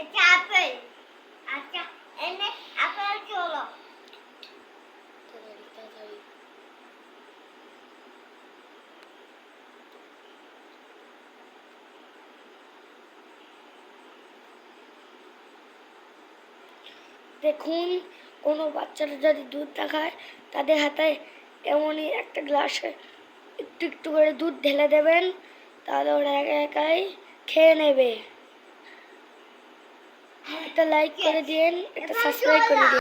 এটা আপেল। আচ্ছা, এনে আপেল চলো। তাড়াতাড়ি। দেখুন, কোনো বাচ্চারা যদি দুধ না খায় তাদের হাতে এমনই একটা গ্লাসে একটু একটু করে দুধ ঢেলে দেবেন, তাহলে ওরা একা একাই খেয়ে নেবে। একটা লাইক করে দিন, একটা সাবস্ক্রাইব করে দিন।